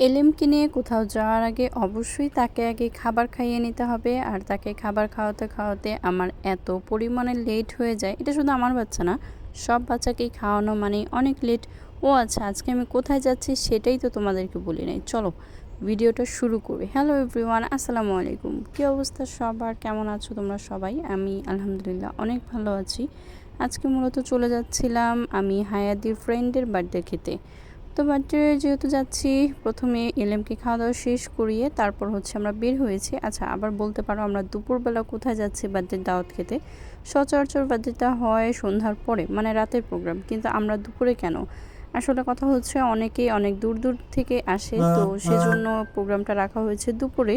এলেমকে নিয়ে কোথাও যাওয়ার আগে অবশ্যই তাকে আগে খাবার খাইয়ে নিতে হবে। আর তাকে খাবার খাওয়াতে খাওয়াতে আমার এত পরিমাণে লেট হয়ে যায়, এটা শুধু আমার বাচ্চা না, সব বাচ্চাকেই খাওয়ানো মানে অনেক লেট। ও আচ্ছা, আজকে আমি কোথায় যাচ্ছি সেটাই তো তোমাদেরকে বলি নাই। চলো ভিডিওটা শুরু করি। হ্যালো এভরিওয়ান, আসসালামু আলাইকুম। কী অবস্থা সবার, কেমন আছো তোমরা সবাই? আমি আলহামদুলিল্লাহ অনেক ভালো আছি। আজকে মূলত চলে যাচ্ছিলাম আমি হায়াদির ফ্রেন্ডের বার্থডে খেতে। তো বার্থডে যেহেতু যাচ্ছি, প্রথমে এলেমকে খাওয়া দাওয়া শেষ করিয়ে তারপর হচ্ছে আমরা বের হয়েছি। আচ্ছা, আবার বলতে পারো আমরা দুপুরবেলা কোথায় যাচ্ছি বার্থডের দাওয়াত খেতে। সচরাচর বার্থডেটা হয় সন্ধ্যার পরে, মানে রাতের প্রোগ্রাম, কিন্তু আমরা দুপুরে কেন? আসলে কথা হচ্ছে অনেকেই অনেক দূর দূর থেকে আসে, তো সেজন্য প্রোগ্রামটা রাখা হয়েছে দুপুরে।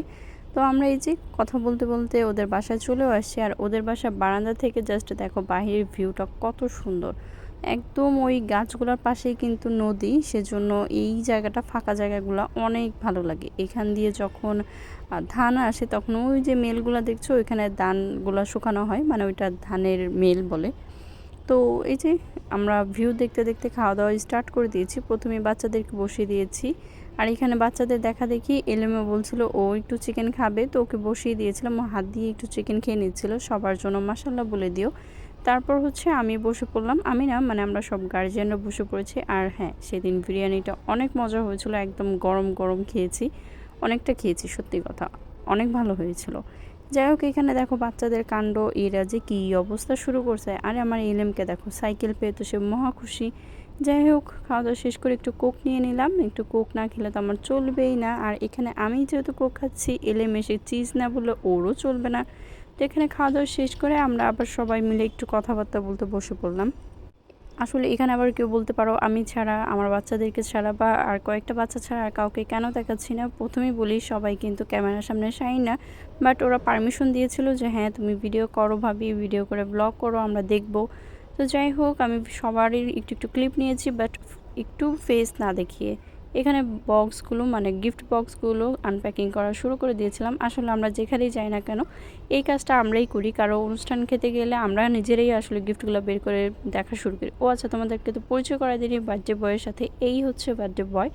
তো আমরা এই যে কথা বলতে বলতে ওদের বাসায় চলেও আসছি। আর ওদের বাসা বারান্দা থেকে জাস্ট দেখো বাহিরের ভিউটা কত সুন্দর। একদম ওই গাছগুলোর পাশেই কিন্তু নদী, সেজন্য এই জায়গাটা, ফাঁকা জায়গাগুলো অনেক ভালো লাগে। এখান দিয়ে যখন ধান আসে তখন ওই যে মেলগুলো দেখছো, ওইখানে ধানগুলো শুকানো হয়, মানে ওইটা ধানের মেল বলে। তো এই যে আমরা ভিউ দেখতে দেখতে খাওয়া দাওয়া স্টার্ট করে দিয়েছি। প্রথমে বাচ্চাদেরকে বসিয়ে দিয়েছি। আর এখানে বাচ্চাদের দেখা দেখি এলেমে বলছিল ও একটু চিকেন খাবে, তো ওকে বসিয়ে দিয়েছিলাম। ও হাত দিয়ে একটু চিকেন খেয়ে নিচ্ছিল। সবার জন্য মাশাল্লাহ বলে দিও। তারপর হচ্ছে আমি বসে পড়লাম, আমি না মানে আমরা সব গার্জিয়ানরা বসে পড়েছি। আর হ্যাঁ, সেদিন বিরিয়ানিটা অনেক মজা হয়েছিল, একদম গরম গরম খেয়েছি, অনেকটা খেয়েছি, সত্যি কথা অনেক ভালো হয়েছিল। যাই হোক, এখানে দেখো বাচ্চাদের কাণ্ড, এরা যে কী অবস্থা শুরু করছে। আরে আমার এলেমকে দেখো সাইকেল পেয়ে তো সে মহা খুশি। যাই হোক, খাওয়া দাওয়া শেষ করে একটু কোক নিয়ে নিলাম। একটু কোক না খেলে তো আমার চলবেই না। আর এখানে আমি যেহেতু কোক খাচ্ছি, এলেম এসে চিজ না বললে ওরও চলবে না। তো এখানে খাওয়া দাওয়া শেষ করে আমরা আবার সবাই মিলে একটু কথাবার্তা বলতে বসে পড়লাম। আসলে এখানে আবার কেউ বলতে পারো আমি ছাড়া, আমার বাচ্চাদেরকে ছাড়া বা আর কয়েকটা বাচ্চা ছাড়া আর কাউকে কেন দেখাচ্ছি না। প্রথমেই বলি সবাই কিন্তু ক্যামেরার সামনে শাই না, বাট ওরা পারমিশন দিয়েছিল যে হ্যাঁ তুমি ভিডিও করো ভাবি, ভিডিও করে ব্লগ করো, আমরা দেখব। তো যাই হোক, আমি সবারই একটু একটু ক্লিপ নিয়েছি, বাট একটু ফেস না দেখিয়ে। এখানে বক্সগুলো মানে গিফট বক্সগুলো আনপ্যাকিং করা শুরু করে দিয়েছিলাম। আসলে আমরা যেখানেই যাই না কেন এই কাজটা আমরাই করি, কারো অনুষ্ঠান খেতে গেলে আমরা নিজেরাই আসলে গিফটগুলো বের করে দেখা শুরু করি। ও আচ্ছা, তোমাদেরকে তো পরিচয় করাই দিই বার্থডে বয়ের সাথে। এই হচ্ছে বার্থডে বয়,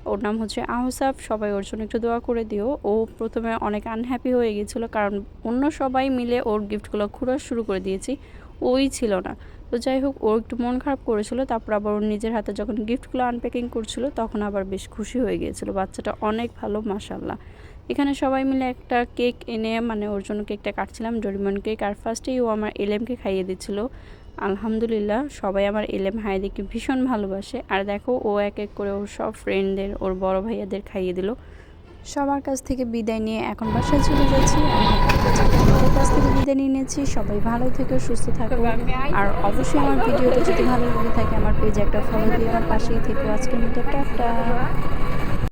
ওর নাম হচ্ছে আহসাব। সবাই ওর জন্য একটু দোয়া করে দিও। ও প্রথমে অনেক আনহ্যাপি হয়ে গিয়েছিলো, কারণ অন্য সবাই মিলে ওর গিফটগুলো খুঁড়া শুরু করে দিয়েছি, ওই ছিল না। তো যাই হোক, ও একটু মন খারাপ করেছিল। তারপর আবার ওর নিজের হাতে যখন গিফটগুলো আনপ্যাকিং করছিল তখন আবার বেশ খুশি হয়ে গিয়েছিল। বাচ্চাটা অনেক ভালো, মাশাল্লাহ। এখানে সবাই মিলে একটা কেক এনে মানে ওর জন্য কেকটা কাটছিলাম, ডোরিমন কেক। আর ফার্স্টেই ও আমার এলেমকে খাইয়ে দিচ্ছিল। আলহামদুলিল্লাহ, সবাই আমার এলেম হায়াদিকে ভীষণ ভালোবাসে। আর দেখো ও এক এক করে ওর সব ফ্রেন্ডদের, ওর বড় ভাইয়াদের খাইয়ে দিল। সবার কাছ থেকে বিদায় নিয়ে এখন বাসায় চলে যাচ্ছি। আমাদের কাছ থেকে বিদায় নিয়ে নিয়েছি। সবাই ভালো থেকো, সুস্থ থাকো। আর অবশ্যই আমার ভিডিওটা যদি ভালো লেগে থাকে আমার পেজে একটা ফলো দিয়ে আমার পাশেই থেকো। আজকের মতো টাটা।